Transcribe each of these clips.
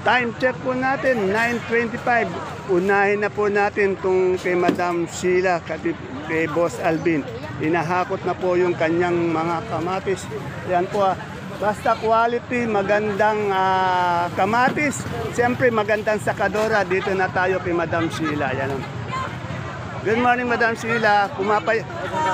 Time check po natin, 9:25. Unahin na po natin itong kay Madam Sheila, kay Boss Alvin. Inahakot na po yung kanyang mga kamatis. Yan po basta quality, magandang kamatis. Siyempre magandang sakadora. Dito na tayo kay Madam Sheila. Yan. Good morning, Madam Sheila.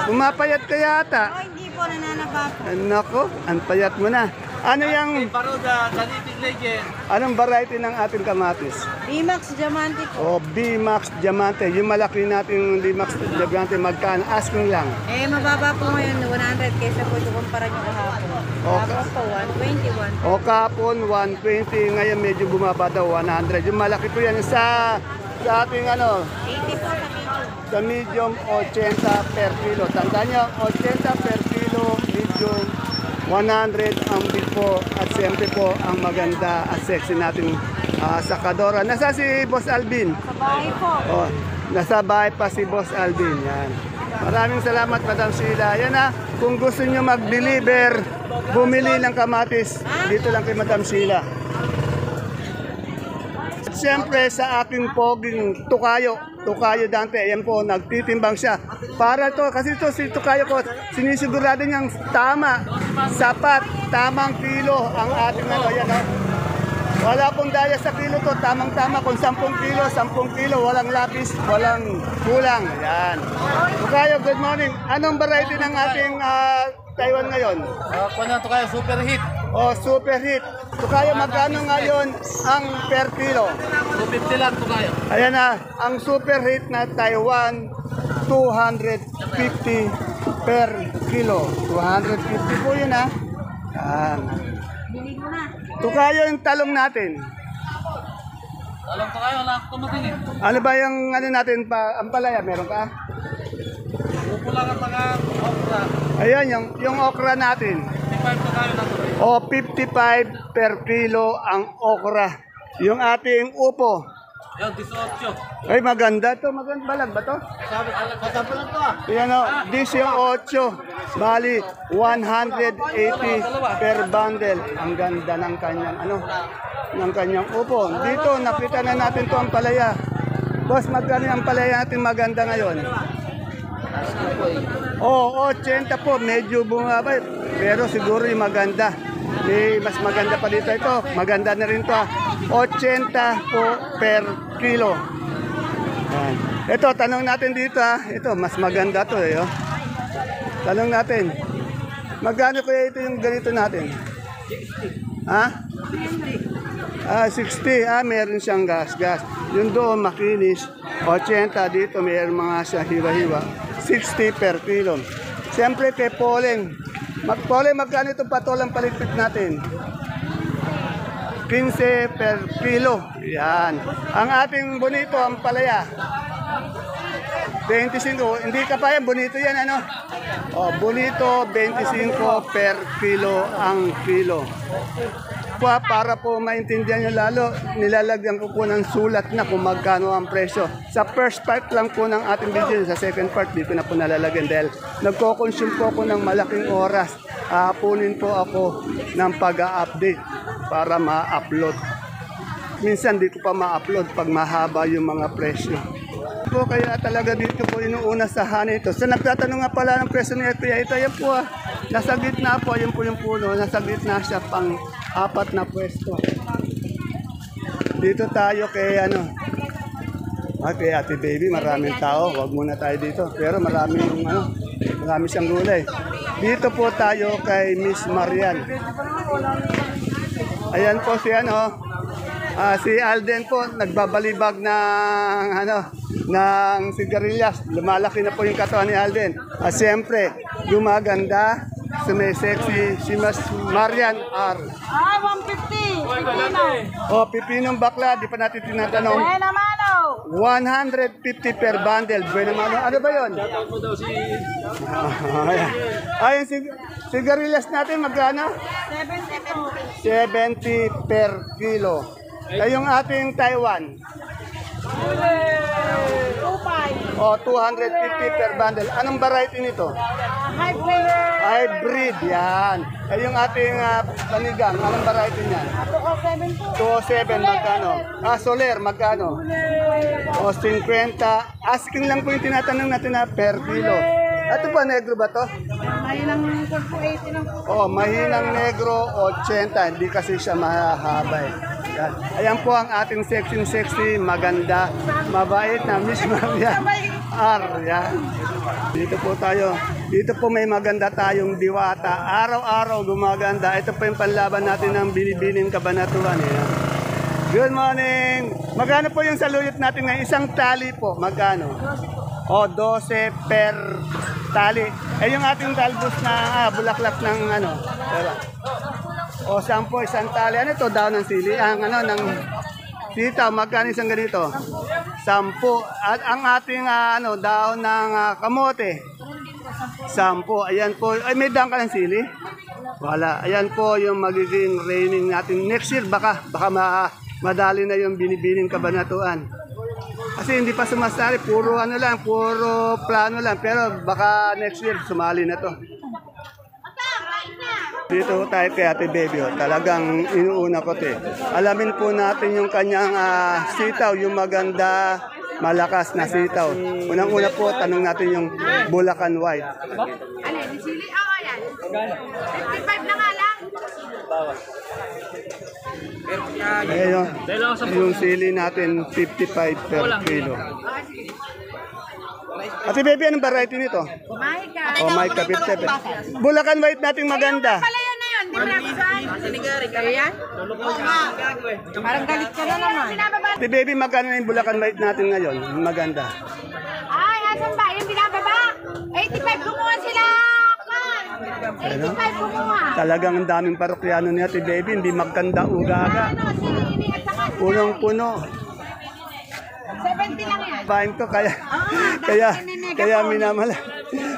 Pumapayat ka yata. Hindi po, nananaba po. Nako, ang payat mo na. Ano yung Paruda, Sanitic Legend. anong variety ng ating kamatis? B-Max Diamante po. O B-Max Diamante. Yung malaki nating B-Max Diamante, magkano? Asking lang. Mababa po ngayon, 100 kaysa po ito kumpara nyo kahapon. Tapos po, 121. O kapon, 120. Ngayon medyo bumaba daw, 100. Yung malaki po yan sa ating 80 po sa sa kilo. medium, 80 per kilo. Tandaan nyo, 80 per kilo, medium, 100 ang big po. At siyempre po, ang maganda at sexy natin sakadora. Nasa si Boss Alvin? Sa bahay po. Oh, nasa bahay pa si Boss Alvin. Yan. Maraming salamat, Madam Sheila. Yan kung gusto nyo mag-deliver, bumili ng kamatis. Dito lang kay Madam Sheila. Siyempre sa aking poging Tukayo Dante, ayan po, nagtitimbang siya. Para to, kasi to si Tukayo ko, sinisigurado niyang tama, sapat, tamang kilo ang ating yan. Wala pong daya sa kilo to, tamang-tama. Kung 10 kilo, 10 kilo, walang lapis, walang kulang. Ayan. Tukayo, good morning. Anong variety ng ating Taiwan ngayon? Kung ito kayo, super hit. O, super hit. Tukayo, magkano ngayon ang per kilo? 250 lang ito kayo. Ayan ang super hit na Taiwan, 250 per kilo. 250 po yun Yan. Bilig mo na. Tukayo yung talong natin. Alam ko kayo, wala akong tumatingin. Ano ba yung natin pa, ampalaya, meron ka? Upo lang ang mga okra. Ayan, yung okra natin. 55 ito kayo na ito. O, 55 per kilo ang okra. Yung ating upo. Yan, 18. Ay, maganda to. Maganda balag ba to? Sasabi lang ito Yan 18. Bali, 180 per bundle. Ang ganda ng kanyang, ng kanyang upo. Dito, nakita na natin to ang palaya. Boss, magkano ang palaya natin maganda ngayon? Oh, 80 po. Medyo bumaba. Pero siguro yung maganda. Mas maganda pa dito ito. Maganda na rin to 80 po per kilo. Yan. Ito, tanong natin dito Ito, mas maganda to Tanong natin. Magkano kaya ito yung ganito natin? 60. Meron siyang gas. Yung doon, makinis. 80 dito, meron mga siya hiwa-hiwa. 60 per kilo. Siyempre, kay Polen. Magkano itong patolang paligpit natin? 15 per kilo. Yan. Ang ating bonito, ang palaya. 25. Hindi ka pa yan. Bonito yan, bonito, 25 per kilo ang kilo. Para po maintindihan nyo lalo, nilalagyan ko po ng sulat na kung magkano ang presyo. Sa first part lang po ng ating video, sa second part, di ko na po nalalagyan dahil nagko-consume po ako ng malaking oras. Punin po ako ng pag-update para ma-upload. Minsan di ko pa ma-upload pag mahaba yung mga presyo. Kaya talaga dito po inuuna sa honey ito. So nagtatanong nga pala ng presyo ni Kuya ito. Yan po nasa gitna po, yun po yung puno. Nasa gitna siya pang 4 na pwesto. Dito tayo kay kay Ate Baby, maraming tao. Huwag muna tayo dito. Pero marami siyang gulay. Dito po tayo kay Miss Marian. Ayan po si si Alden po nagbabalibag ng sigarilyas. Lumalaki na po yung katawan ni Alden. At siyempre, gumaganda, sumisexy si Miss Marian R. 150. Pipino. Pipinong bakla, di pa natin tinatanong. Buena mano. 150 per bundle. Buena mano. Ano ba yun? Shoutout mo daw si... Ayun, sigarilyas natin magkano? 70 per kilo. Ay yung ating Taiwan. 25. 250 per bundle. Anong variety nito? Hybrid. Hybrid, yan. Ay yung ating panigang, anong variety niyan? Ito ko 207 magkano? Soler magkano? O 50. Asking lang po yung tinatanong natin na per kilo. Ito ba negro ba to? Mahinang 80 lang po. Mahinang negro 80. Hindi kasi siya mahaba eh. Yan. Ayan po ang ating sexy, maganda, mabait na Miss Maria R. Yan. Dito po tayo. Dito po may maganda tayong diwata. Araw-araw gumaganda. Ito po yung panlaban natin ng binibining kabanatuan. Yan. Good morning! Magkano po yung saluyot natin ngayon? Isang tali po. Magkano? 12 per tali. Yung ating talbos na bulaklak ng ano. Diba? Saan po isang tali. Ano ito? Daon ng sili. Ng sitaw. Magkano isang ganito? 10. At ang ating daon ng kamote. 10. Ayan po. Ay, may daan ka ng sili? Wala. Ayan po yung magiging raining natin. Next year, baka madali na yung binibining kabanatuan. Kasi hindi pa sumasali, puro plano lang. Pero baka next year sumali na to. Dito tayo kay Ate Baby. Talagang inuuna ko te. Alamin po natin yung kanyang sitaw, yung maganda, malakas na sitaw. Unang-una po, tanong natin yung Bulacan White. Alin, sili? Oo, yan. 55 na nga lang. Ayun, yung sili natin 55 per kilo. Ate Baby, anong variety nito? Mahika. 55. Bulacan White natin maganda. Pala yun na yun, di ba nakusahan? Ayan? Parang galit ka na naman. Ate Baby, magkano na yung Bulacan White natin ngayon? Maganda. Ay, asan ba? Yung binababa? 85 kumuha sila. 85 kumuha. Talagang ang daming parokyano ni Ate Baby, hindi magkanda ugaga. Sili at saka Punong-puno. 70 lang yan. Bahin ko kaya minamala.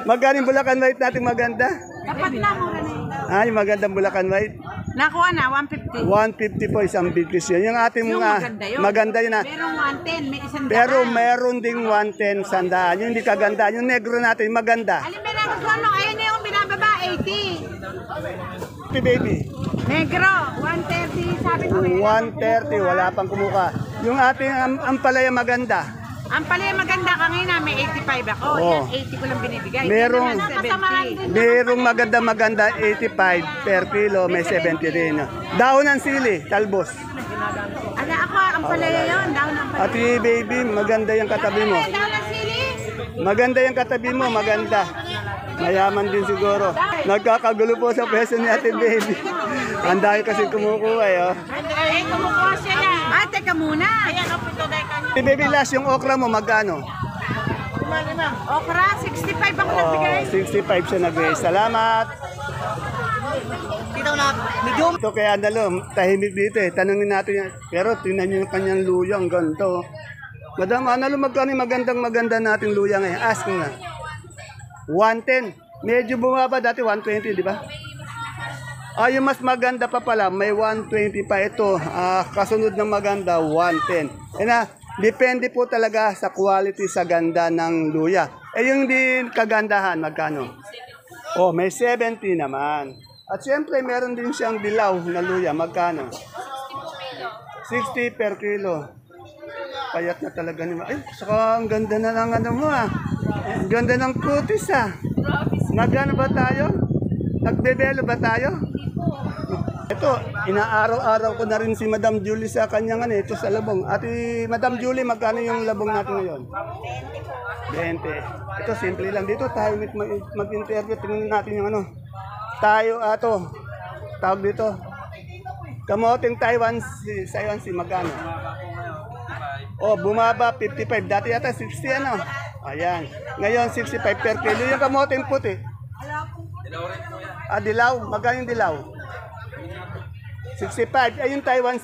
Magkano yung Bulacan White natin maganda? Dapat na, mura na yun. Yung magandang Bulacan White. Nakuha na, 150. 150 po isang big piece yun. Yung ating Yung maganda yun. maganda yun na. Merong 110, may isang daan. Pero meron ding 110 sandaan. Yung hindi kaganda. Yung negro natin maganda. Alin ba na gusto ano? Ayun na yung binababa, 80. Ate Baby. Negro, 130, sabi ko eh. 130. Wala pang kumuka. Yung ating ampalaya maganda. Ang pala maganda kanina, may 85 ako. Oo. Yan, 80 ko lang binibigay. Merong- Hindi naman 70. Merong maganda 85 per kilo. May 70 rin. Daon ng sili. Talbos. Ala ako, ang palaya yun. Down ang palaya. Ate Baby, maganda yung katabi mo. Down ang sili. Maganda yung katabi mo, maganda. Mayaman din siguro. Nagkakagulo po sa peso ni Ate Baby. Ang dami kasi kumukuha eh. Oh. Ay, kumukuha sila. Ah, teka muna. Ayan, opito dahil kanya. Ate Baby, last yung okra mo, magkano? Okra, 65 ako nagbigay. 65 siya nag-raise. Salamat. Ito kaya Andalo, tahimik dito eh. Tanungin natin yan. Pero tingnan nyo yung kanyang luyang, ganito. Madam Andalo, magkano yung maganda nating luyang eh? Ask nga. 110. Medyo bumaba dati, 120, di ba? Yung mas maganda pa pala, may 120 pa ito. Kasunod ng maganda, 110. Depende po talaga sa quality, sa ganda ng luya. Yung di kagandahan, magkano? May 70 naman. At siyempre, meron din siyang dilaw na luya. Magkano? 60 per kilo. Payat na talaga naman. Ay, saka ang ganda na ng ano mo Ang ganda ng kutis Magkano ba tayo? Nagbebelo ba tayo? Ito, inaaraw-araw ko na rin si Madam Julie sa kanyang ito sa labong. Ati Madam Julie, magkano yung labong natin ngayon? 20. Ito, simple lang. Dito tayo mag-interview. Tingnan natin yung Tayo, tawag dito. Kamoting Taiwan, si magkano? Bumaba 55. Dati yata 60 Ayan. Ngayon 65 per kilo. Yung kamoting puti. Dilaw. Magkano yung dilaw? 65. Yung Taiwan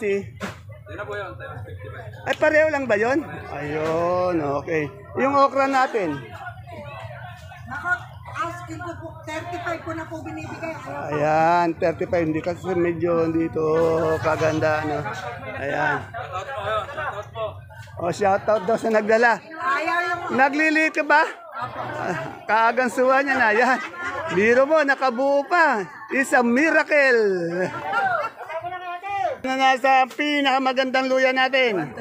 Ay, pareho lang ba yun? Ayun, okay. Yung okra natin? Asking ko po, 35 ko na po binibigay. Ayan, 35. Hindi kasi medyo dito kaganda. Ayan. Shoutout daw sa nagdala. Nagliliit ka ba? Kaagang suwa niya na. Yan. Biro mo, nakabuo pa. It's a miracle. Na nasa pinakamagandang luya natin.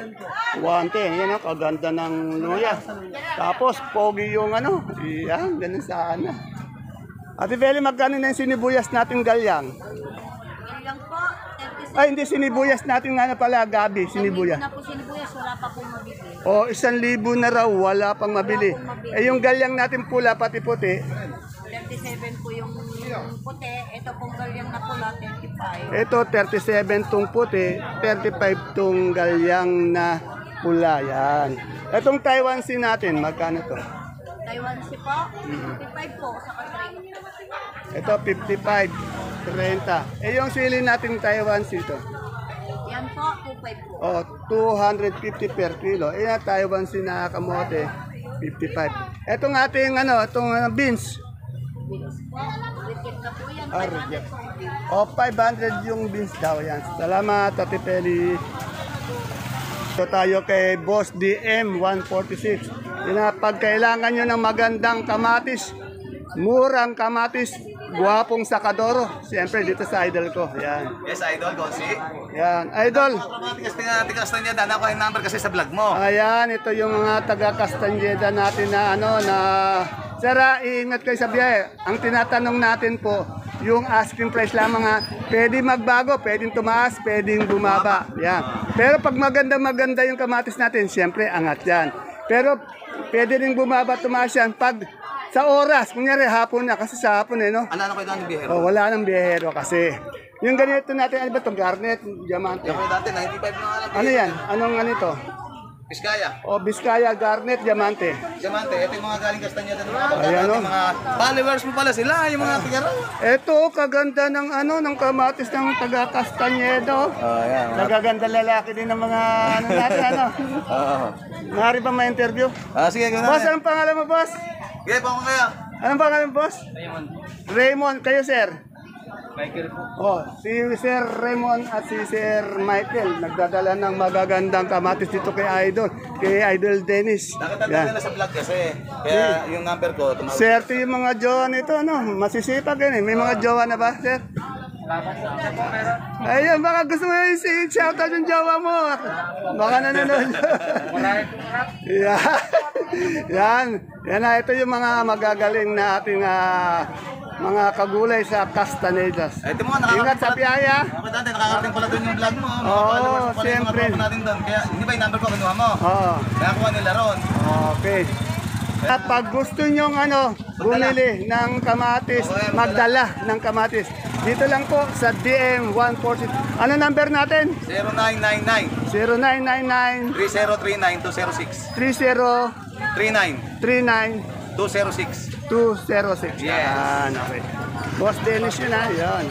110. Yan ang kaganda ng luya. Tapos, pogi yung ano. Yan, ganun sana. Ate Beli, magkano na yung sinibuyas natin galyang? Ilang po, 36. Ay, hindi sinibuyas natin nga na pala, gabi, sinibuyas. Na po sinibuyas, wala pa pong mabili. O, 1,000 na raw, wala pang mabili. Eh, yung galyang natin pula, pati puti, 37 po yung puti. Ito pong galyang na pula, 35. ito 37 tong puti, 35 tong galyang na pula. Yan. Itong Taiwan Sea natin, magkano to? Taiwan Sea po, 55 po sa kasay. Ito 55, 30. Eh, yung sili natin Taiwan Sea to. Yan po, 25 po. O, 250 per kilo. Eh, yung Taiwan Sea na kamote, 55. Itong ating ano, itong beans. Bilis po, reject na po yan. Ah, 500 reject. po ang bill. O, 500 yung beans daw yan. Salamat, Ate Peli. Ito tayo kay Boss DM 146. Pag kailangan nyo ng magandang kamatis, murang kamatis, guwapong sakadoro. Siyempre, dito sa idol ko. Yan. Yes, idol, Gonsi. Yan. Idol. Tigas na niya, dana ko yung number kasi sa vlog mo. Ayan, ito yung mga taga Castañeda natin na ano na Sara, iingat kayo sa biyahe. Ang tinatanong natin po, yung asking price lamang ha, pwede magbago, pwedeng tumaas, pwedeng bumaba. Yan. Pero pag maganda yung kamatis natin, siyempre angat yan. Pero pwede rin bumaba, tumaas yan pag sa oras, kunyari hapon na, kasi sa hapon no? Ala na ko yung bihero. Oh, wala nang biyahero kasi. Yung ganito natin, ano ba ito? Garnet, diamante. Yung ko dati, 95 na nga lang. Ano yan? Anong ano ito? Piskaya. O, Biskaya, Garnet, Diamante. Diamante, ito yung mga galing Castañeda ng mga Ayan, yung mga followers mo pala sila, yung mga tigaro. Ito, kaganda ng ano, ng kamatis ng taga Castañedo. Ayan. Nagaganda lalaki din ng mga ano natin, ano. Maaari ba ma-interview? Sige, gano'n. Boss, anong pangalan mo, boss? Sige, pa ko kaya. Anong pangalan mo, boss? Raymond. Kayo, sir? Michael po. Oh, si Sir Raymond at si Sir Michael nagdadala ng magagandang kamatis dito kay Idol Dennis. Nakatanda Yan. nila sa vlog kasi. Kaya yung number ko, tumawag. Swerte yung mga jowa nito, ano? Masisipag yan eh. May mga jowa na ba, sir? Ayun, baka gusto mo yung shoutout yung jowa mo. Baka nanonood. Yan. Yan. Yan na, ito yung mga magagaling na ating mga kagulay sa Castanedas. Ito mo, Ingat sa biyaya. Okay, dati, nakakarating pala doon yung vlog mo. Mga Oo, followers mo pala yung siyempre. mga tropa natin doon. Kaya, hindi ba yung number ko, kinuha mo? Oo. Nakakuha nila ron. Okay. At pag gusto nyong bumili ng kamatis, magdala ng kamatis. Dito lang po sa DM 146. Ano number natin? 0999 0999 3039 206 3039 39 206. 206. Yes. Yan, okay. Boss Dennis yun yan.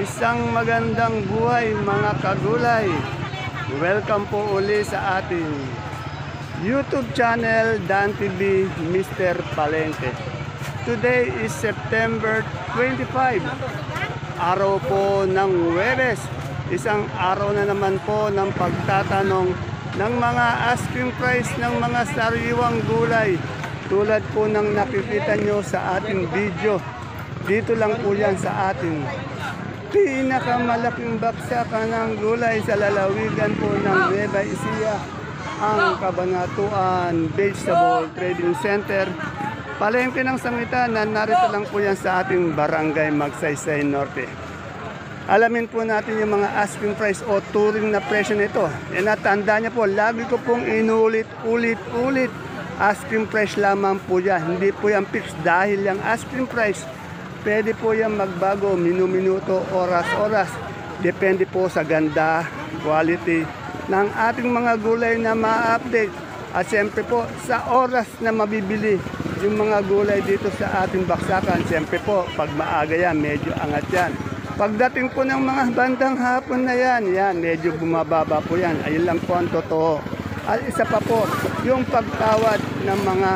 Isang magandang buhay mga kagulay. Welcome po uli sa ating YouTube channel Dan TV Mr. Palengke. Today is September 25. Araw po ng Huwebes. Isang araw na naman po ng pagtatanong ng mga asking price ng mga sariwang gulay. Tulad po ng nakikita nyo sa ating video. Dito lang po yan sa ating pinakamalaking baksakan ng gulay sa lalawigan po ng Nueva Ecija, ang Kabanatuan Vegetable Trading Center. Palengke ng sangitan na narito lang po yan sa ating barangay Magsaysay Norte. Alamin po natin yung mga asking price o touring na presyo nito. E natanda niya po, lagi ko pong inulit-ulit. Asking price lamang po yan. Hindi po yan fixed dahil yung asking price, pwede po yan magbago minuto, oras-oras. Depende po sa ganda, quality ng ating mga gulay na ma-update. At siyempre po sa oras na mabibili yung mga gulay dito sa ating baksakan. Siyempre po, pag maaga yan, medyo angat yan. Pagdating po ng mga bandang hapon na yan, medyo bumababa po yan. Ayun lang po ang totoo. At isa pa po, yung pagtawad ng mga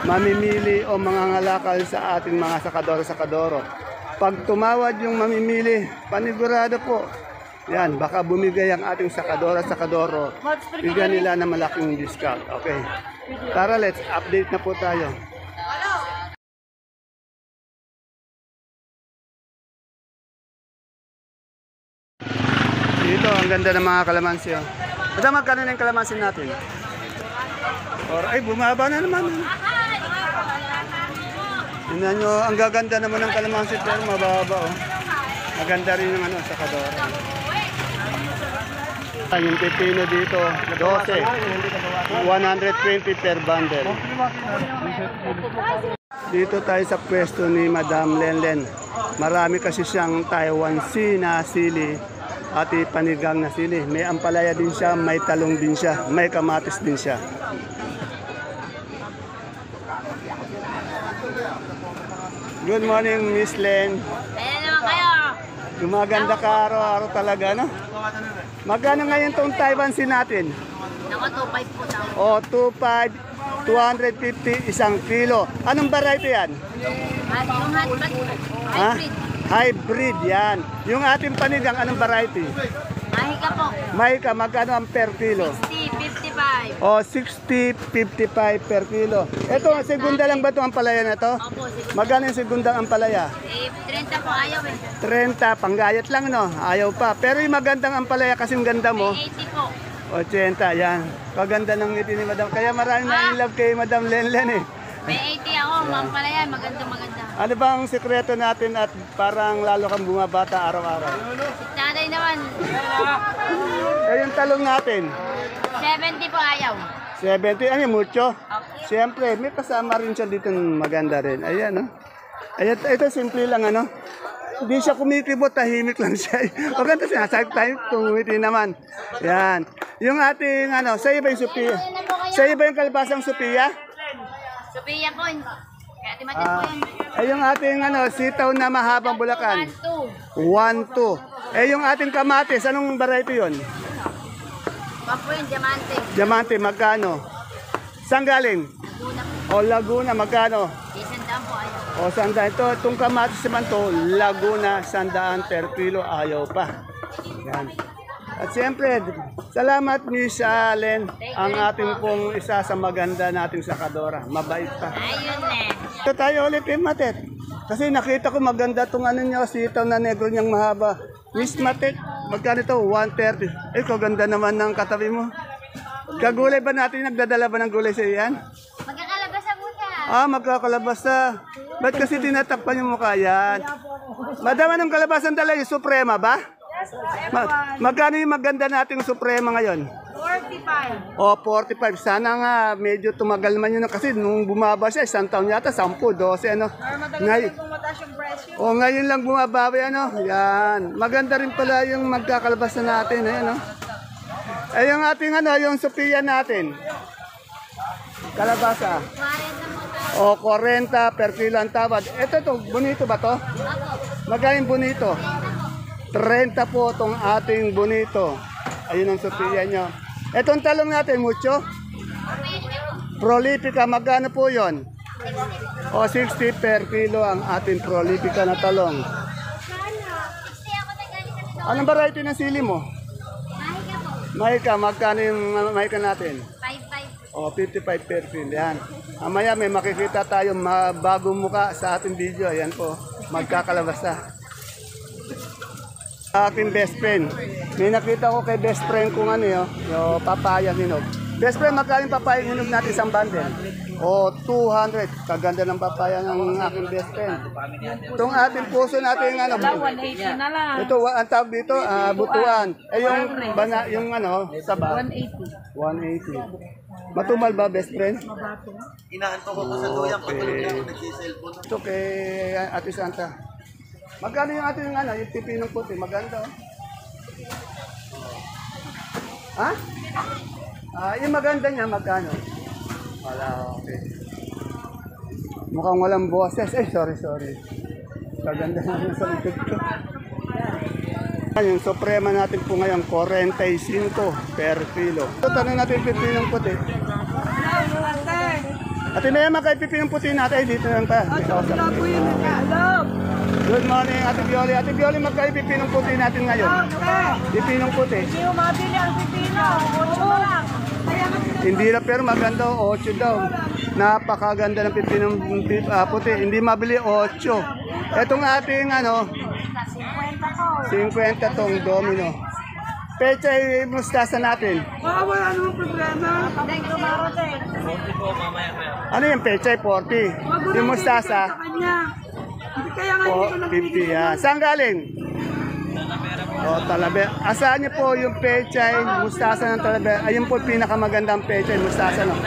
mamimili o mga ngalakal sa ating mga sakadoro-sakadoro. Pag tumawad yung mamimili, panigurado po, yan, baka bumigay ang ating sakadora-sakadoro, bigyan nila na malaking discount. Okay. Tara, let's update na po tayo. Dito, ang ganda ng mga kalamansi. Oh. Madam, magkano na yung kalamansi natin? Ay, bumaba na naman. Tingnan nyo, ang gaganda naman ng kalamansi pero mababa. Oh. Maganda rin yung sa Kadora. Yung pipino dito, 12. 120 per bundle. Dito tayo sa pwesto ni Madam Lenlen. Marami kasi siyang Taiwan Sea na sili at panigang na sili. May ampalaya din siya, may talong din siya, may kamatis din siya. Good morning, Miss Len. Ayan naman kayo. Gumaganda ka araw-araw talaga, no? Magkano ngayon tong Taiwan Sea natin? Naku, 2.5 po daw. O, 2.5, 250, isang kilo. Anong variety yan? Yung hotbat po. Ha? Hybrid. Hybrid, yan. Yung ating panigang, anong variety? Mahika po. Mahika, magkano ang per kilo? 60, 55. O, 60, 55 per kilo. Ito, segunda lang ba itong ampalaya na to? Opo, sige. Magkano yung segundang ampalaya? 30 po ayaw eh. 30, panggayat lang, no? Ayaw pa. Pero yung magandang ampalaya kasing ganda mo, 80 po. 80, yan. Kaganda ng ngiti ni Madam. Kaya maraming na in love kay Madam Lenlen eh. May 80 ako, ma'am pala yan. Maganda. Ano ba ang sekreto natin at parang lalo kang bumabata araw-araw? Si tatay naman, Eh, yung talong natin, 70 po ayaw. 70, ano mucho? Okay. Siyempre, may kasama rin siya dito ng maganda rin. Ayan, no? Ayan, ito simple lang, ano? Hindi siya kumikibot, tahimik lang siya. Maganda siya, sa time, tumiti naman. Yan. Yung ating, sa iyo ba yung Sophia? Sa iyo ba yung kalabasang Sophia? Sophia po. Kaya timatid po yan. Ay, yung ating, sitaw na mahabang bulakan. 1, 1, 2. Eh, yung ating kamatis, anong variety yun? 2. Po yung diamante. Diamante, magkano? Saan galing? Laguna po. O, Laguna, magkano? Isang daan po ayaw. O, 100. Itong kamatis naman to, Laguna, 100 per kilo, ayaw pa. Yan. At siyempre, salamat Miss Allen, ang ating pong isa sa maganda nating sakadora. Mabait pa. Ayun eh. Ito tayo ulit kay Matet. Kasi nakita ko maganda itong niya, sitaw na negro niyang mahaba. Miss Matet, magkano ito? 130. Eh, kaganda naman ng katabi mo. Kagulay ba natin? Nagdadala ba ng gulay sa iyan? Magkakalabas ang muna. Magkakalabas na. Ba't kasi tinatakpan yung mukha yan? Madama ng kalabasan dala yung Suprema ba? Magkano yung maganda nating Suprema ngayon? 45. O, 45. Sana nga medyo tumagal man yun kasi nung bumaba siya, isang taon yata, 10, 12, ano. Ngayon lang bumabawi, Yan. Maganda rin pala yung magkakalabas na natin, ayan, Ay, yung ating, yung Sophia natin. Kalabasa. 40 po. O, 40 per kilo ang tawad. Ito, bonito ba to? Magaling bonito. 30 po itong ating bonito. Ayun ang Sophia nyo. Itong talong natin, mucho. Prolifica, magkano po yon? O, 60 per kilo ang ating prolifica na talong. Anong variety ng sili mo? Mahika, magkano yung mahika natin? 55. O, 55 per kilo. Yan. Mamaya may makikita tayo bagong muka sa ating video. Ayan po, magkakalabas na. Aking best friend. May nakita ko kay best friend kung yung papaya hinog. Best friend, magkano yung papaya hinog natin isang bundle? O, 200. Kaganda ng papaya ng aking best friend. Itong ating puso natin, 180 na lang. ito, ang tawag dito, butuan. Eh, yung saba? 180. 180. Matumal ba, best friend? Inaanto ko sa tuyang patulog niya ako nagsiselfon. Ito kay Ate Santa. Magkano yung ating yung pipinong puti? Maganda, Ha? Yung maganda niya, magkano? Wala, okay. Mukhang walang boses. Sorry. Kaganda naman sa likod ko. Yung Suprema natin po ngayon, 45 per kilo. Ito, tanong natin yung pipinong puti. Ate Maya, makay pipinong puti natin. Dito lang pa. Good morning, Ate Bioli. Ate Bioli, magkano pipinong puti natin ngayon? Pipinong puti. Hindi mo mabili ang pipino. 8 lang. Hindi na pero maganda, 8 daw. Napakaganda ng pipinong puti. Hindi mabili, 8. Etong ating 50 po. 50 tong domino. Pechay mustasa natin. Wala namang problema. Hindi po, mamaya kaya. Ano yung pechay? 40. Yung mustasa? Kaya nga Po, 50. Yeah. Saan galing? Talavera. Asaan niyo po yung pechay, mustasa ng Talavera? Ayun po pinakamagandang pechay, mustasa, no?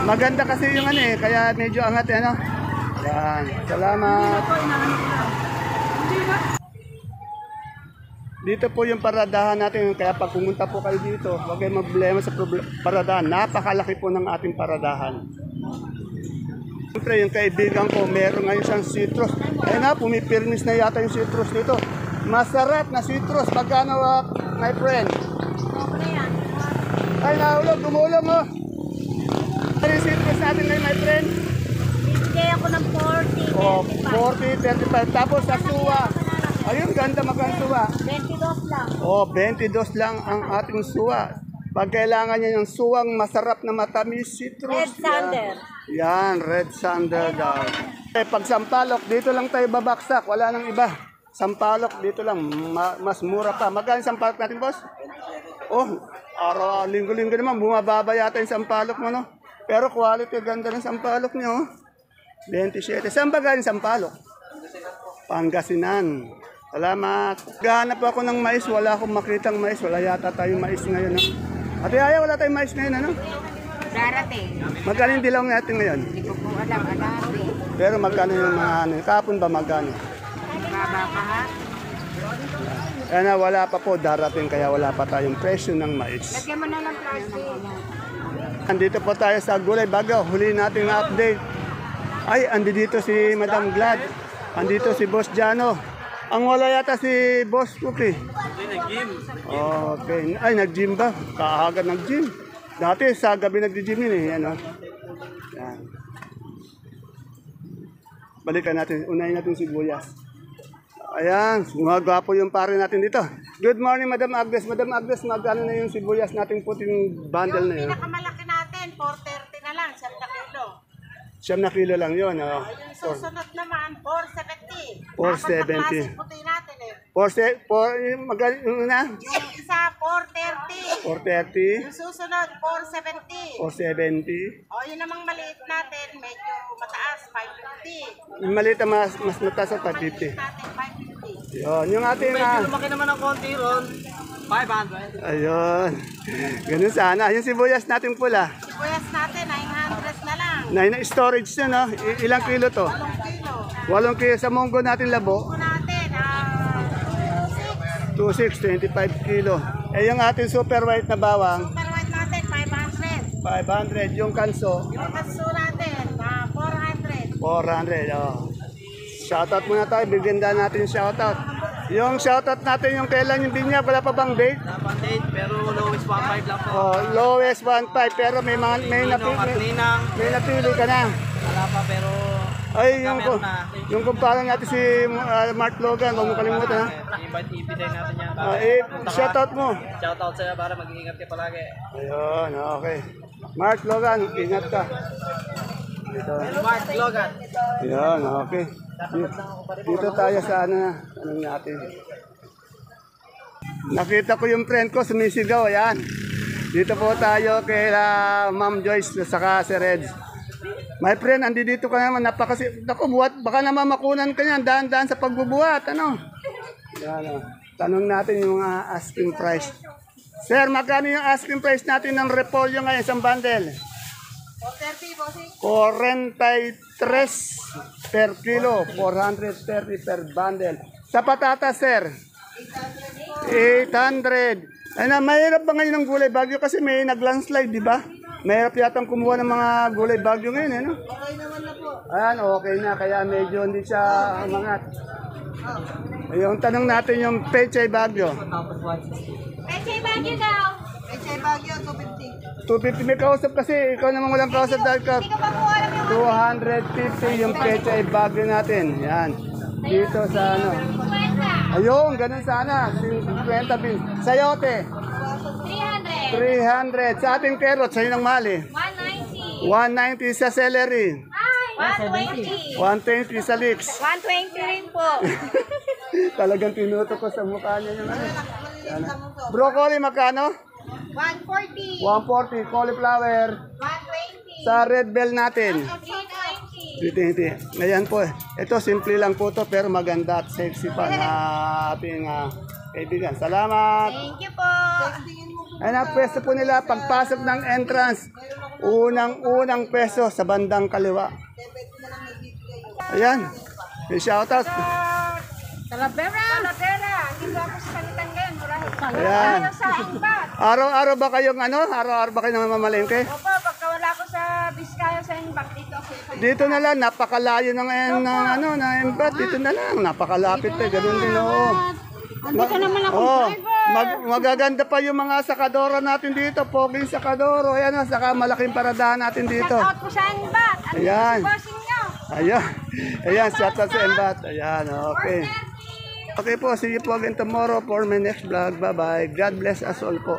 Maganda kasi yung ano kaya medyo angat ano. Yan. Salamat. Dito po yung paradahan natin, kaya pag pumunta po kayo dito, huwag kayong problema sa paradahan. Napakalaki po ng ating paradahan. Siyempre, yung kaibigan ko, meron ngayon siyang citrus. Ayun na, pumipirmis na yata yung citrus dito. Masarap na citrus. Pagkano, my friend? Ay, nahulog, gumulong, oh. Ano yung citrus natin ngayon, my friend? Bibigay ako ng 40. Oh, 40, 35. Tapos sa suwa. Ayun, ganda magkano suwa. 22 lang. Oh, 22 lang ang ating suwa. Pag kailangan niya yung suwang masarap na matamis citrus. Red Sander. Yan, red sander daw. Pag sampalok, dito lang tayo babaksak. Wala nang iba. Sampalok, dito lang. Mas mura pa. Magkano sampalok natin, boss? Oh, araw, linggo-linggo naman. Bumababa yata yung sampalok mo, no? Pero quality, ganda ng sampalok niyo, oh. 27. Saan ba galing sampalok? Pangasinan. Salamat. Gahanap ako ng mais. Wala akong makitang mais. Wala yata tayong mais ngayon, no? Ate Aya, wala tayong mais ngayon, ano? Darating. Magkano yung dilaw natin ngayon? Hindi ko po alam. Darating. Pero magkano yung mga ano? Kapon ba magkano? Baba pa ha? Kaya na wala pa po darating kaya wala pa tayong presyo ng mais. Lagyan mo na ng plastic. Andito po tayo sa Gulay Bagyo. Huli nating update. Ay, andi dito si Madam Glad. Andito si Boss Jano. Ang wala yata si Boss Cookie. Hindi, nag-gym. Okay. Ay, nag-gym ba? Kaaga nag-gym. Dati sa gabi nag-gym yun eh. Yan, oh. Yan. Balikan natin. Unahin natin si Buyas. Ayan. Gwapo yung pare natin dito. Good morning, Madam Agnes. Madam Agnes, magkano na yung sibuyas nating puting bundle na yun? Pinakamalaki natin, 430 na lang, 7 na kilo. 7 na kilo lang yun. Oh. Yung susunod naman, 470. 470. Apat na klaseng puti natin eh. Magkano yung una? Yung isa, 430. 430. Yung susunod, 470. 470. O, yun namang maliit natin, medyo mataas, 550. Yung maliit na mas mataas sa 550. Natin, 550. Yun. Yung ating Medyo lumaki naman ng konti ron. 500. ayun. Ganun sana. Yung sibuyas natin pula. Sibuyas natin, 900 na lang. Na storage na, no? Ilang kilo to? 8 kilo. 8 kilo. Sa munggo natin labo. Ito natin, 2.6, 25 kilo. Eh, yung ating super white na bawang, super white natin, 500. 500. Yung kanso, Yung kaso natin, 400. 400. Oh. Shoutout muna tayo. Bigyan na natin yung shoutout. Yung shoutout natin yung kailan yung binyag. Wala pa bang date? Dapat date, pero lowest 1.5 lang po. Oh, lowest 1.5. Pero may Ninong at Ninang. napili ka na. Wala pa, pero Ay, meron na. yung kumpara natin si Mark Logan. Huwag mo kalimutan, ha? I-invite natin yan. Shoutout mo. Shoutout sa'yo para mag-iingat ka palagi. Ayun, okay. Mark Logan, ingat ka. Dito. Mark Logan. Ayun, okay. Dito tayo sa ano natin. Nakita ko yung friend ko sumisigaw, ayan. Dito po tayo kay Ma'am Joyce saka si Reds. My friend, andi dito ka naman, naku, buhat, baka naman makunan ka yan, daan-daan sa pagbubuhat, ano? Yan, tanong natin yung asking price. Sir, magkano yung asking price natin ng repolyo ngayon, isang bundle? 430, bossing. 43 per kilo, 430 per bundle. Sa patatas, sir? 800. Ay na, mahirap ba ngayon ng gulay bagyo kasi may nag-landslide, di ba? Mahirap yatang kumuha ng mga gulay bagyo ngayon, eh, no? Okay naman na po. Ayan, okay na, kaya medyo hindi siya umangat. Yung tanong natin yung pechay bagyo. Peche Baguio daw. Peche Baguio, 250. 250 may kausap kasi, ikaw naman walang kausap dahil ka. Hindi ko pa po alam yung 250 yung pechay bagyo natin. Yan. Dito sa ano. Ayun, ganun sana. 50 bin. Sayote. 300. Sa ating carrot, sa'yo ng mali. 190. 190 sa celery. Ay, 120 sa leeks. 120 rin po. Talagang tinuto ko sa mukha niya yung ano. Yan. Broccoli magkano? 140. 140. Cauliflower. 120. Sa red bell natin. 390. 320. Ayan po. Ito, simple lang po to pero maganda at sexy pa na ating kaibigan. Salamat. Thank you po. Ayan ang pwesto po nila. Pagpasok ng entrance, unang pwesto sa bandang kaliwa. Ayan. May shoutout. Talavera. Dito ako sa Salitan ngayon. Ayan. Sa Imbat. Araw-araw ba kayong Araw-araw ba kayo namamalengke? Opo, pagka wala ko sa Biskaya sa Imbat, dito ako sa Dito na lang, napakalayo ng Embat. Dito na lang, napakalapit eh. Ganun din, oo. Andito naman ako, Magaganda pa yung mga sakadoro natin dito. Poging sakadoro. Ayan, saka malaking paradahan natin dito. Out po sa Imbat. Ayan. Bossing nyo. Ayan. Ayan, shout out sa Embat. Ayan, okay. Okay po, see you po again tomorrow for my next vlog. Bye-bye. God bless us all po.